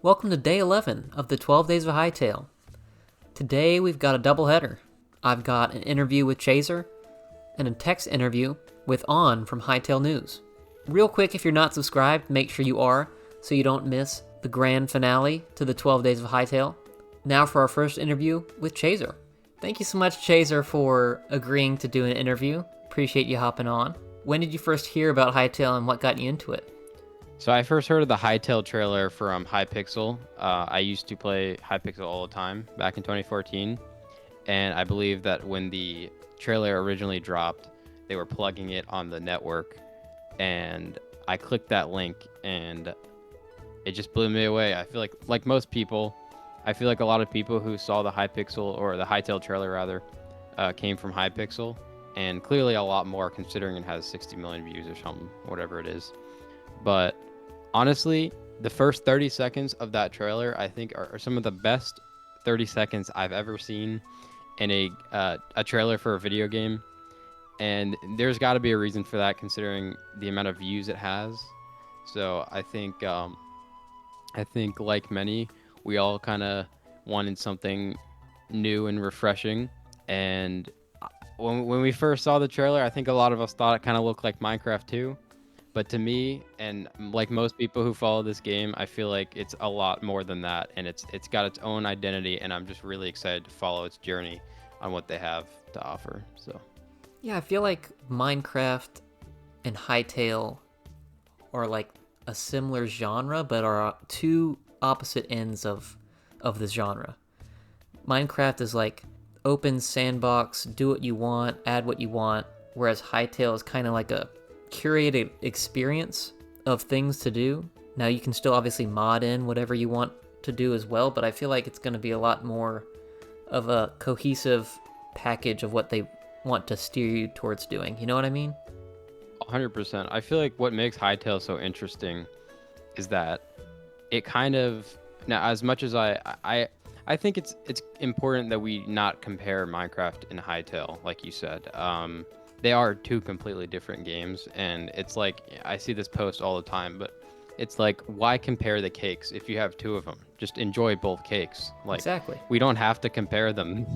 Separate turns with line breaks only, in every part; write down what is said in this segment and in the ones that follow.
Welcome to day 11 of the 12 Days of Hytale. Today we've got a doubleheader. I've got an interview with Chayzur and a text interview with On from Hytale News. Real quick, if you're not subscribed, make sure you are so you don't miss the grand finale to the 12 Days of Hytale. Now for our first interview with Chayzur. Thank you so much, Chayzur, for agreeing to do an interview. Appreciate you hopping on. When did you first hear about Hytale and what got you into it?
So I first heard of the Hytale trailer from Hypixel. I used to play Hypixel all the time back in 2014, and I believe that when the trailer originally dropped, they were plugging it on the network, and I clicked that link, and it just blew me away. I feel like most people, I feel like a lot of people who saw the Hypixel or the Hytale trailer rather, came from Hypixel, and clearly a lot more considering it has 60 million views or something, whatever it is. But honestly, the first 30 seconds of that trailer, I think, are some of the best 30 seconds I've ever seen in a trailer for a video game. And there's got to be a reason for that, considering the amount of views it has. So I think like many, we all kind of wanted something new and refreshing. And when we first saw the trailer, I think a lot of us thought it kind of looked like Minecraft 2. But to me, and like most people who follow this game, I feel like it's a lot more than that, and it's got its own identity, and I'm just really excited to follow its journey on what they have to offer. So,
Yeah, I feel like Minecraft and Hytale are like a similar genre, but are two opposite ends of this genre. Minecraft is like open sandbox, do what you want, add what you want, whereas Hytale is kind of like a curated experience of things to do. Now you can still obviously mod in whatever you want to do as well, but I feel like it's going to be a lot more of a cohesive package of what they want to steer you towards doing. You know what I mean?
100%. I feel like what makes Hytale so interesting is that it kind of, now as much as I think it's important that we not compare Minecraft and Hytale, like you said. They are two completely different games, and it's like, I see this post all the time, but it's like, why compare the cakes if you have two of them? Just enjoy both cakes. Like,
Exactly.
we don't have to compare them.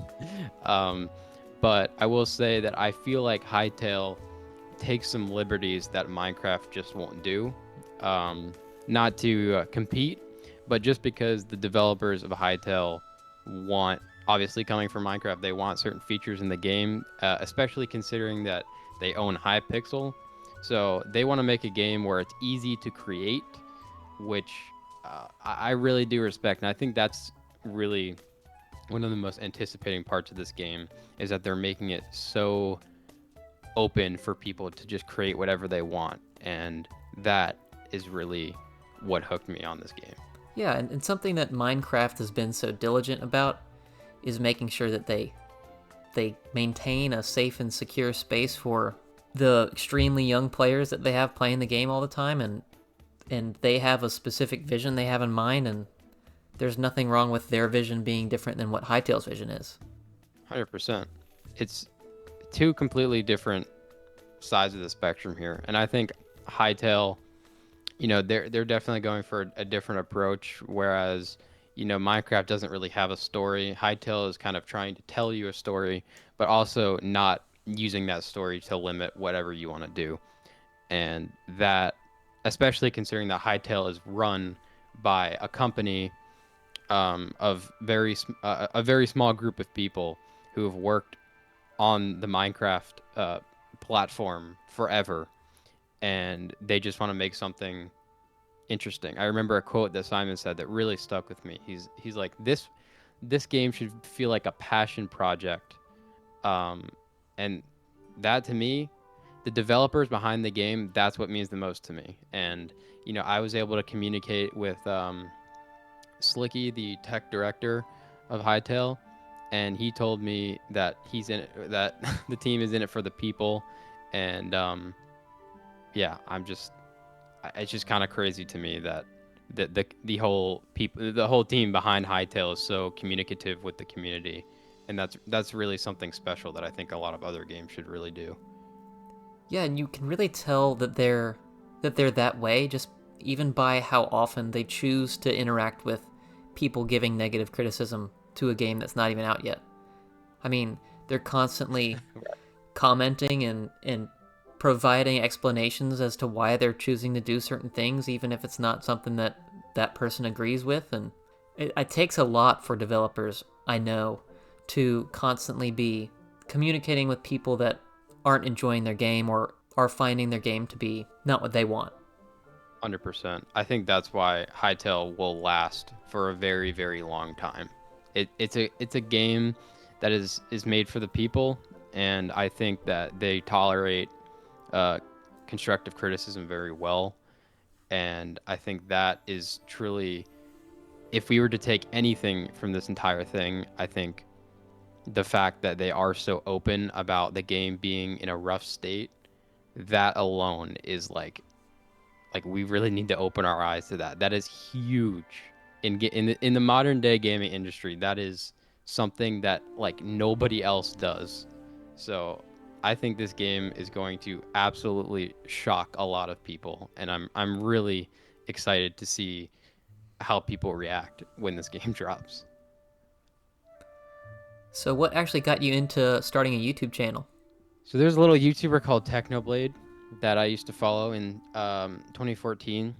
But I will say that I feel like Hytale takes some liberties that Minecraft just won't do. Not to compete, but just because the developers of Hytale want, obviously coming from Minecraft, they want certain features in the game, especially considering that they own Hypixel. So they want to make a game where it's easy to create, which I really do respect. And I think that's really one of the most anticipating parts of this game, is that they're making it so open for people to just create whatever they want. And that is really what hooked me on this game.
Yeah, and something that Minecraft has been so diligent about is making sure that they maintain a safe and secure space for the extremely young players that they have playing the game all the time, and they have a specific vision they have in mind, and there's nothing wrong with their vision being different than what Hytale's vision is.
100%. It's two completely different sides of the spectrum here, and I think Hytale, they're definitely going for a different approach, whereas Minecraft doesn't really have a story. Hytale is kind of trying to tell you a story, but also not using that story to limit whatever you want to do. And that, especially considering that Hytale is run by a company of a very small group of people who have worked on the Minecraft platform forever, and they just want to make something interesting. I remember a quote that Simon said that really stuck with me. He's like, this game should feel like a passion project, and that, to me, the developers behind the game, that's what means the most to me. And I was able to communicate with Slicky, the tech director of Hytale, and he told me that he's in it, that the team is in it for the people, and yeah, it's just kind of crazy to me that the whole team behind Hytale is so communicative with the community, and that's really something special that I think a lot of other games should really do.
Yeah, and you can really tell that they're that way just even by how often they choose to interact with people giving negative criticism to a game that's not even out yet. I mean, they're constantly commenting and providing explanations as to why they're choosing to do certain things, even if it's not something that that person agrees with. And it takes a lot for developers, I know, to constantly be communicating with people that aren't enjoying their game or are finding their game to be not what they want.
100%. I think that's why Hytale will last for a very, very long time. It's a game that is made for the people, and I think that they tolerate constructive criticism very well. And I think that is truly, if we were to take anything from this entire thing, I think the fact that they are so open about the game being in a rough state, that alone is like we really need to open our eyes to that. That is huge in the modern day gaming industry. That is something that like nobody else does. So I think this game is going to absolutely shock a lot of people, and I'm really excited to see how people react when this game drops.
So what actually got you into starting a YouTube channel?
So there's a little YouTuber called Technoblade that I used to follow in 2014.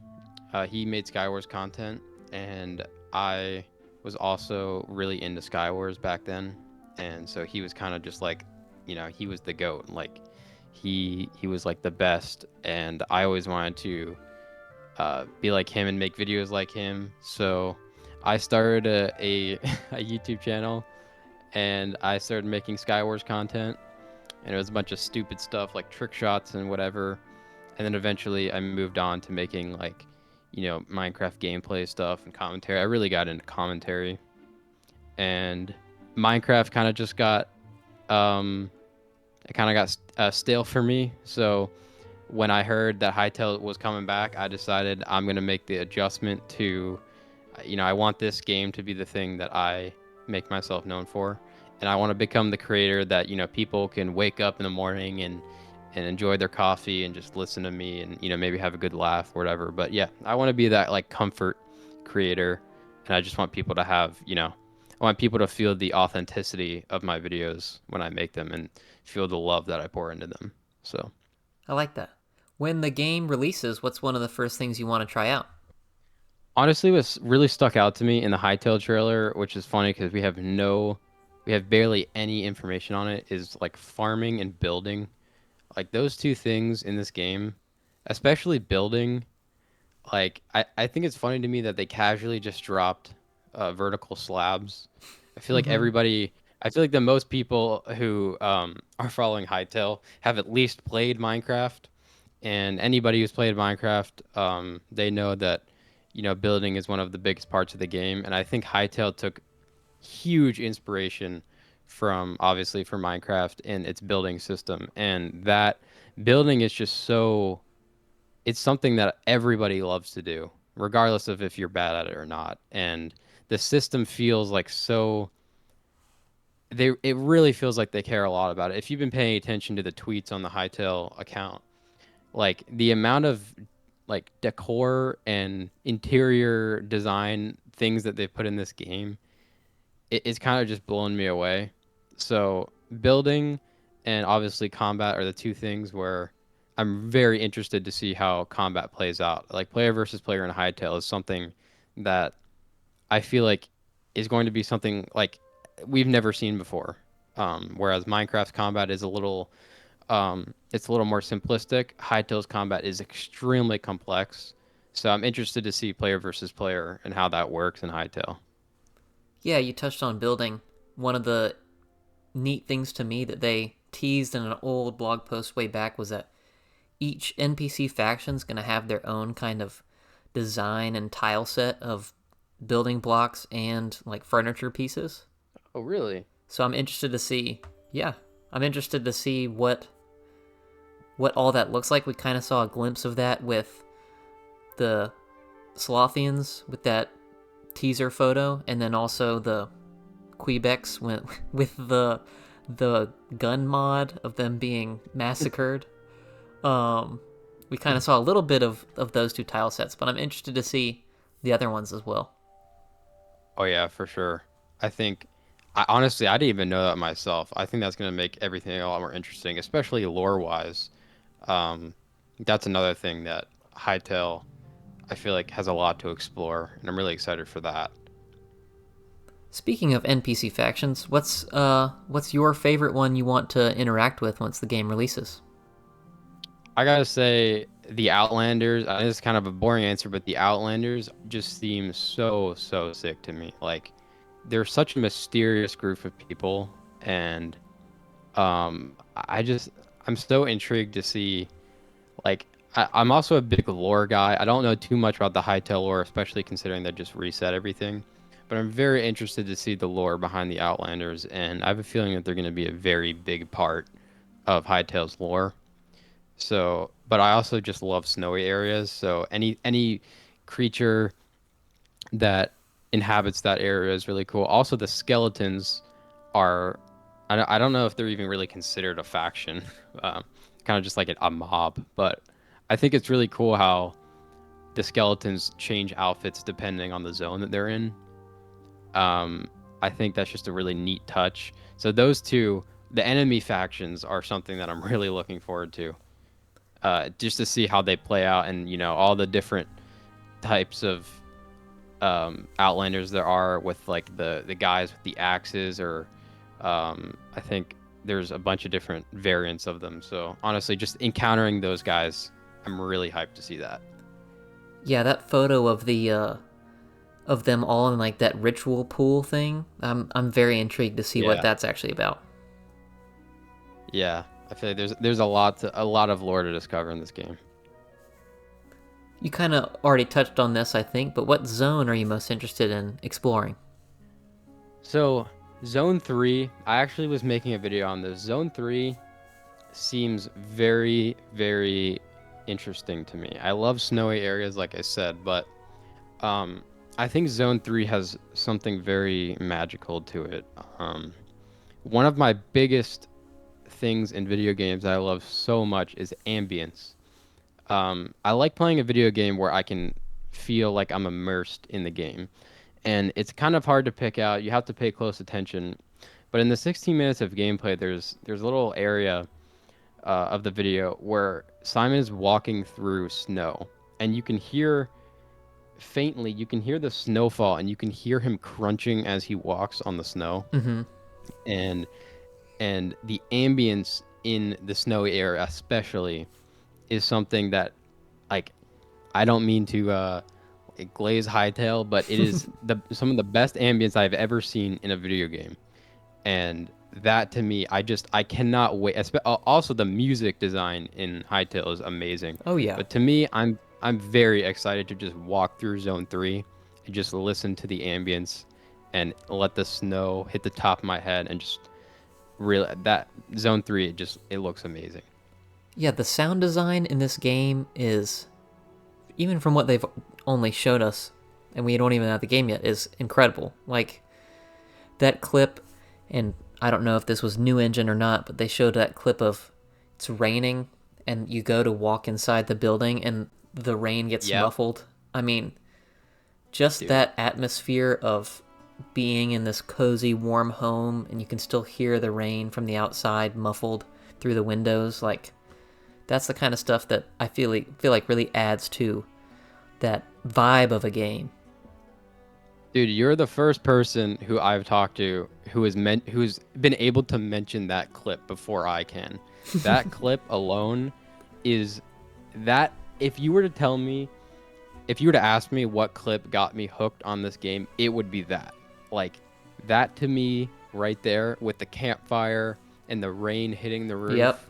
He made Skywars content, and I was also really into Skywars back then. And so he was kind of just like, he was the GOAT. Like he was like the best, and I always wanted to be like him and make videos like him. So I started a a YouTube channel, and I started making Skywars content, and it was a bunch of stupid stuff like trick shots and whatever. And then eventually I moved on to making like, Minecraft gameplay stuff and commentary. I really got into commentary, and Minecraft kind of just got, it kind of got stale for me. So when I heard that Hytale was coming back, I decided I'm going to make the adjustment to, I want this game to be the thing that I make myself known for. And I want to become the creator that, people can wake up in the morning and enjoy their coffee and just listen to me and, maybe have a good laugh or whatever. But yeah, I want to be that like comfort creator. And I just want people to have, I want people to feel the authenticity of my videos when I make them and feel the love that I pour into them. So
I like that. When the game releases, what's one of the first things you want to try out?
honestly, what's really stuck out to me in the Hytale trailer, which is funny because we have barely any information on it, is like farming and building. Like those two things in this game, especially building. Like I think it's funny to me that they casually just dropped vertical slabs. I feel like
Mm-hmm.
everybody, I feel like the most people who are following Hytale have at least played Minecraft, and anybody who's played Minecraft, they know that building is one of the biggest parts of the game, and I think Hytale took huge inspiration from obviously from Minecraft and its building system, and that building is just so it's something that everybody loves to do, regardless of if you're bad at it or not. And the system feels like so it really feels like they care a lot about it. If you've been paying attention to the tweets on the Hytale account, like the amount of like decor and interior design things that they've put in this game, it's kind of just blown me away. So building and obviously combat are the two things where I'm very interested to see how combat plays out. Like player versus player in Hytale is something that I feel like is going to be something like we've never seen before. Whereas Minecraft's combat is it's a little more simplistic. Hytale's combat is extremely complex. So I'm interested to see player versus player and how that works in Hytale.
Yeah, you touched on building. One of the neat things to me that they teased in an old blog post way back was that each NPC faction's going to have their own kind of design and tile set of building blocks and like furniture pieces.
Oh, really?
So I'm interested to see, yeah, I'm interested to see what all that looks like. We kind of saw a glimpse of that with the Slothians with that teaser photo, and then also the Quebecs with the gun mod of them being massacred. Um, We kind of saw a little bit of those two tile sets, but I'm interested to see the other ones as well.
Oh yeah, for sure. I think I honestly I didn't even know that myself. I think that's gonna make everything a lot more interesting, especially lore wise. Um, that's another thing that Hytale I feel like has a lot to explore, and I'm really excited for that.
Speaking of NPC factions, what's your favorite one you want to interact with once the game releases?
I gotta say, the Outlanders. This is kind of a boring answer, but the Outlanders just seem so sick to me. Like they're such a mysterious group of people, and I just I'm so intrigued to see. Like I'm also a big lore guy. I don't know too much about the Hytale lore, especially considering they just reset everything. But I'm very interested to see the lore behind the Outlanders, and I have a feeling that they're going to be a very big part of Hytale's lore. So, but I also just love snowy areas. So any creature that inhabits that area is really cool. Also, the skeletons are I don't know if they're even really considered a faction. Um, kind of just like a mob, but I think it's really cool how the skeletons change outfits depending on the zone that they're in. Um, I think that's just a really neat touch. So those two, the enemy factions, are something that I'm really looking forward to. Just to see how they play out, and all the different types of outlanders there are, with like the guys with the axes, or I think there's a bunch of different variants of them. So honestly, just encountering those guys, I'm really hyped to see that.
Yeah, that photo of them all in like that ritual pool thing. I'm very intrigued to see what
Yeah,
that's actually about.
yeah. I feel like there's a lot of lore to discover in this game.
You kind of already touched on this, I think, but what zone are you most interested in exploring?
So Zone 3, I actually was making a video on this. Zone 3 seems very interesting to me. I love snowy areas, like I said, but um, I think Zone 3 has something very magical to it. One of my biggest things in video games that I love so much is ambience. I like playing a video game where I can feel like I'm immersed in the game. And it's kind of hard to pick out. You have to pay close attention. But in the 16 minutes of gameplay, there's a little area of the video where Simon is walking through snow, and you can hear the snowfall, and you can hear him crunching as he walks on the snow,
Mm-hmm.
and the ambience in the snowy area especially is something that, like, I don't mean to glaze Hytale, but it is some of the best ambience I've ever seen in a video game. And that, to me, I cannot wait. Also, the music design in Hytale is amazing.
Oh yeah.
But to me, I'm very excited to just walk through Zone 3 and just listen to the ambience and let the snow hit the top of my head, and just really, that Zone 3, it looks amazing.
Yeah, the sound design in this game is, even from what they've only showed us, and we don't even have the game yet, is incredible. Like, that clip, and I don't know if this was new engine or not, but they showed that clip of it's raining, and you go to walk inside the building, and the rain gets
Yep,
muffled. I mean, just
dude.
that atmosphere of being in this cozy, warm home, and you can still hear the rain from the outside muffled through the windows. Like, that's the kind of stuff that I feel like really adds to that vibe of a game.
Dude, you're the first person who I've talked to who's been able to mention that clip before I can. That clip alone is that if you were to tell me, if you were to ask me what clip got me hooked on this game, it would be that. Like, that to me right there, with the campfire and the rain hitting the
Yep.
roof.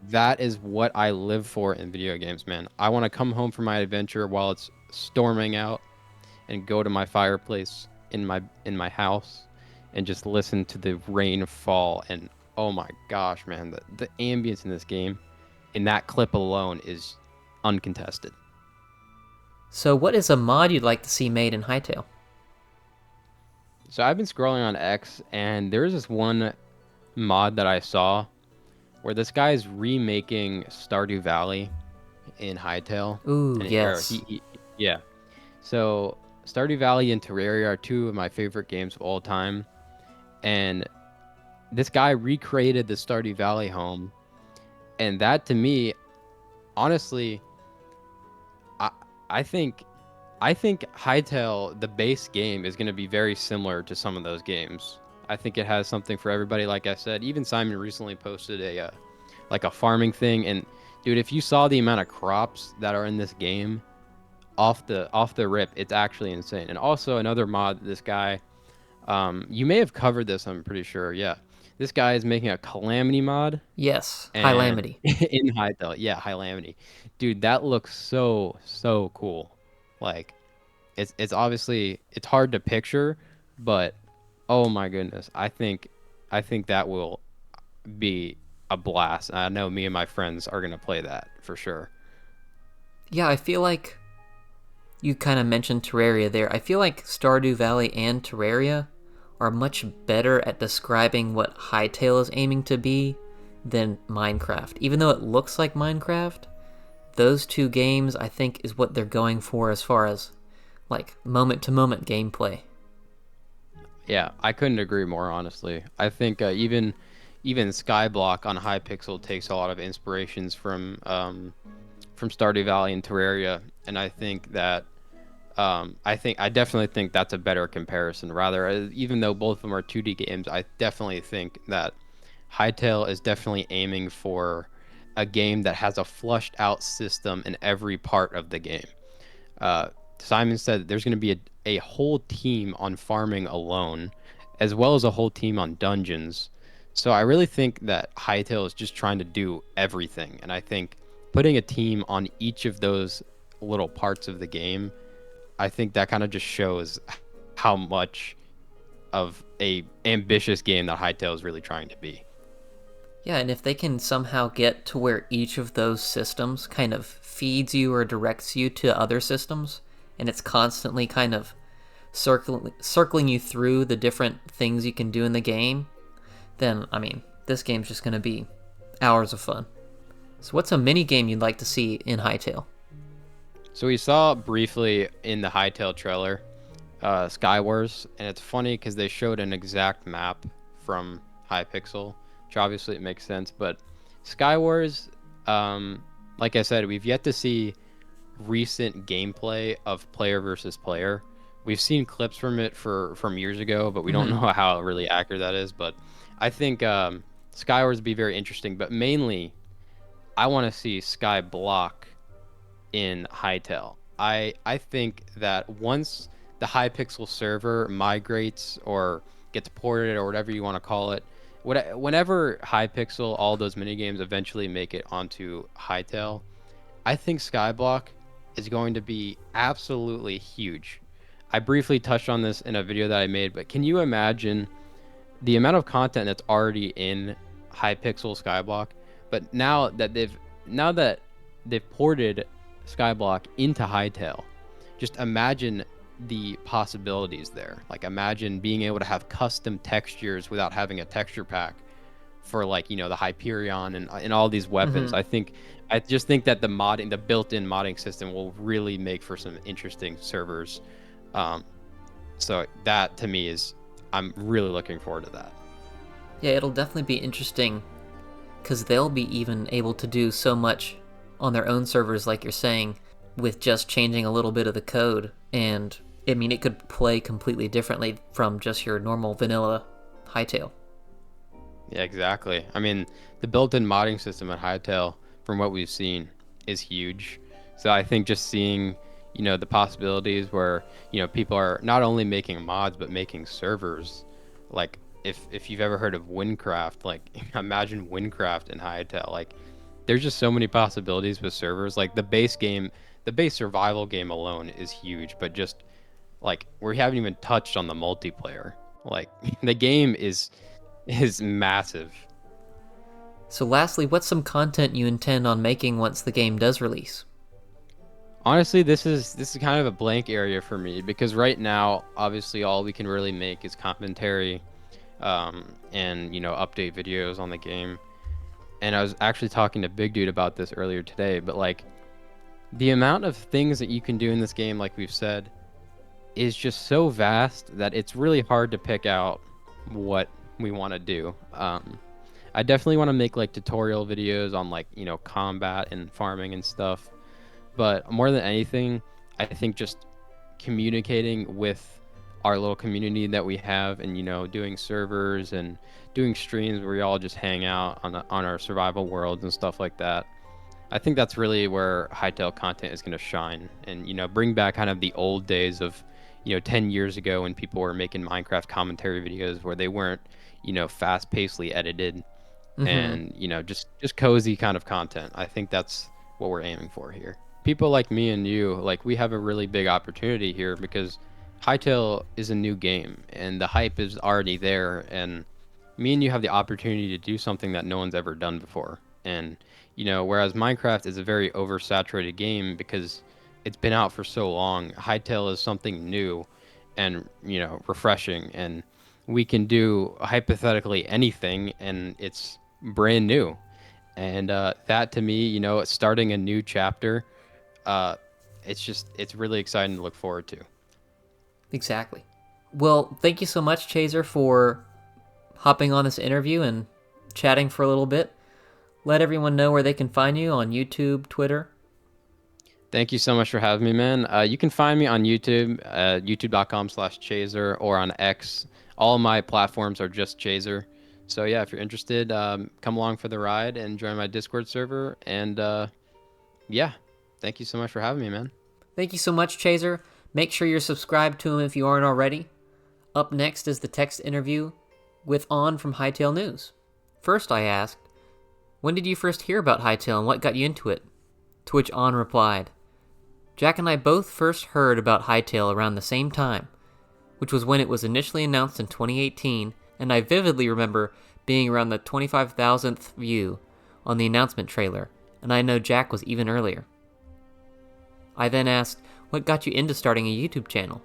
That is what I live for in video games, man. I want to come home from my adventure while it's storming out, and go to my fireplace in my house and just listen to the rain fall. And oh my gosh, man, the ambience in this game, in that clip alone, is uncontested.
So, what is a mod you'd like to see made in Hytale?
So I've been scrolling on X, and there's this one mod that I saw where this guy's remaking Stardew Valley. in Hytale.
Ooh,
And
yes.
yeah. So Stardew Valley and Terraria are two of my favorite games of all time. And this guy recreated the Stardew Valley home. And that to me, honestly, I I think I think Hytale, the base game, is going to be very similar to some of those games. I think it has something for everybody. Like I said, even Simon recently posted a like a farming thing, and dude, if you saw the amount of crops that are in this game, off the rip, it's actually insane. And also another mod, this guy, you may have covered this, I'm pretty sure. Yeah, this guy is making a calamity mod,
Yes,
and
Hylamity.
in Hytale, yeah, Hylamity, dude, that looks so cool. Like it's obviously it's hard to picture, but oh my goodness, I think that will be a blast. I know me and my friends are gonna play that for sure.
Yeah, I feel like you kind of mentioned Terraria there. I feel like Stardew Valley and Terraria are much better at describing what Hytale is aiming to be than Minecraft. Even though it looks like Minecraft, those two games I think is what they're going for as far as like moment to moment gameplay.
Yeah, I couldn't agree more, honestly. I think even Skyblock on Hypixel takes a lot of inspirations from Stardew Valley and Terraria, and I think that I definitely think that's a better comparison. Rather, even though both of them are 2D games, I definitely think that Hytale is definitely aiming for a game that has a flushed out system in every part of the game. Uh, Simon said there's going to be a whole team on farming alone, as well as a whole team on dungeons. So I really think that Hytale is just trying to do everything, and I think putting a team on each of those little parts of the game, I think that kind of just shows how much of a ambitious game that Hytale is really trying to be.
Yeah, and if they can somehow get to where each of those systems kind of feeds you or directs you to other systems, and it's constantly kind of circling you through the different things you can do in the game, then, I mean, this game's just going to be hours of fun. So what's a mini game you'd like to see in Hytale?
So we saw briefly in the Hytale trailer, Skywars, and it's funny because they showed an exact map from Hypixel, which obviously it makes sense. But Skywars, like I said, we've yet to see recent gameplay of player versus player. We've seen clips from it from years ago, but we don't know how really accurate that is. But I think Skywars would be very interesting. But mainly, I want to see Skyblock in Hytale. I think that once the Hypixel server migrates or gets ported or whatever you want to call it, whenever Hypixel, all those mini games eventually make it onto Hytale, I think Skyblock is going to be absolutely huge. I briefly touched on this in a video that I made, but can you imagine the amount of content that's already in Hypixel Skyblock? But now that they've ported Skyblock into Hytale, just imagine the possibilities there. Like imagine being able to have custom textures without having a texture pack for like, the Hyperion and all these weapons. I just think that the built-in modding system will really make for some interesting servers. So that to me I'm really looking forward to that.
Yeah, it'll definitely be interesting because they'll be even able to do so much on their own servers, like you're saying, with just changing a little bit of the code. And I mean, it could play completely differently from just your normal vanilla Hytale.
Yeah, exactly. I mean, the built-in modding system at Hytale, from what we've seen, is huge. So I think just seeing, the possibilities where, people are not only making mods but making servers. Like if you've ever heard of Windcraft, like imagine Windcraft in Hytale. Like there's just so many possibilities with servers. Like the base survival game alone is huge, but just like we haven't even touched on the multiplayer. Like the game is massive.
So lastly, what's some content you intend on making once the game does release?
Honestly, this is kind of a blank area for me because right now, obviously, all we can really make is commentary, and update videos on the game. And I was actually talking to Big Dude about this earlier today, but like The amount of things that you can do in this game, like we've said, is just so vast that it's really hard to pick out what we want to do. I definitely want to make like tutorial videos on like, combat and farming and stuff. But more than anything, I think just communicating with our little community that we have, and doing servers and doing streams where we all just hang out on our survival worlds and stuff like that. I think that's really where Hytale content is going to shine, and bring back kind of the old days of 10 years ago when people were making Minecraft commentary videos where they weren't fast-pacedly edited, and just cozy kind of content. I think that's what we're aiming for here. People like me and you, like, we have a really big opportunity here because Hytale is a new game and the hype is already there, and me and you have the opportunity to do something that no one's ever done before. And whereas Minecraft is a very oversaturated game because it's been out for so long, Hytale is something new and refreshing, and we can do hypothetically anything, and it's brand new. And that to me, starting a new chapter, it's really exciting to look forward to.
Exactly. Well, thank you so much, Chayzur, for hopping on this interview and chatting for a little bit. Let everyone know where they can find you on YouTube, Twitter.
Thank you so much for having me, man. You can find me on YouTube, youtube.com/Chayzur, or on X. All of my platforms are just Chayzur. So yeah, if you're interested, come along for the ride and join my Discord server. And yeah, thank you so much for having me, man.
Thank you so much, Chayzur. Make sure you're subscribed to him if you aren't already. Up next is the text interview with On from Hytale News. First, I asked, when did you first hear about Hytale and what got you into it? To which On replied, Jack and I both first heard about Hytale around the same time, which was when it was initially announced in 2018, and I vividly remember being around the 25,000th view on the announcement trailer, and I know Jack was even earlier. I then asked, what got you into starting a YouTube channel?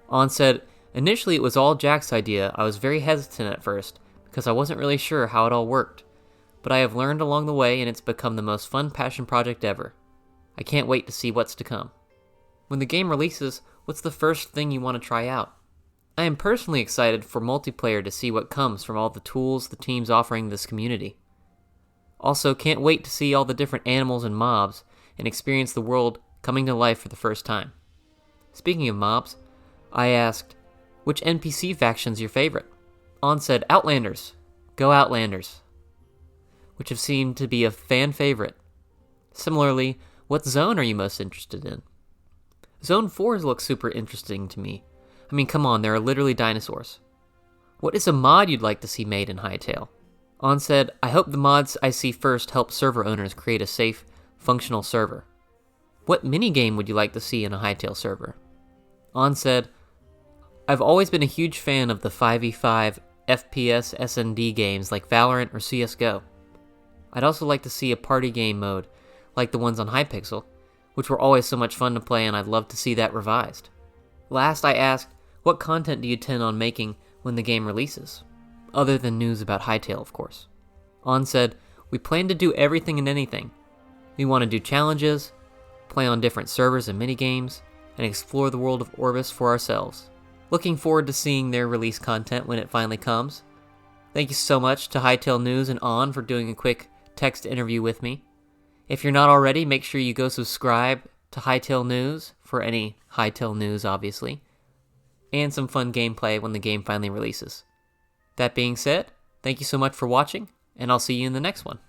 On said, initially it was all Jack's idea. I was very hesitant at first, because I wasn't really sure how it all worked. But I have learned along the way, and it's become the most fun passion project ever. I can't wait to see what's to come. When the game releases, what's the first thing you want to try out? I am personally excited for multiplayer to see what comes from all the tools the team's offering this community. Also, can't wait to see all the different animals and mobs, and experience the world coming to life for the first time. Speaking of mobs, I asked, which NPC faction's your favorite? On said, Outlanders. Go Outlanders. Which have seemed to be a fan favorite. Similarly, what zone are you most interested in? Zone 4s look super interesting to me. I mean, come on, there are literally dinosaurs. What is a mod you'd like to see made in Hytale? On said, I hope the mods I see first help server owners create a safe, functional server. What minigame would you like to see in a Hytale server? On said, I've always been a huge fan of the 5v5 FPS S&D games like Valorant or CSGO. I'd also like to see a party game mode, like the ones on Hypixel, which were always so much fun to play, and I'd love to see that revised. Last, I asked, what content do you intend on making when the game releases? Other than news about Hytale, of course. On said, we plan to do everything and anything. We want to do challenges, play on different servers and minigames, and explore the world of Orbis for ourselves. Looking forward to seeing their release content when it finally comes. Thank you so much to Hytale News and On for doing a quick text interview with me. If you're not already, make sure you go subscribe to Hytale News for any Hytale news, obviously, and some fun gameplay when the game finally releases. That being said, thank you so much for watching, and I'll see you in the next one.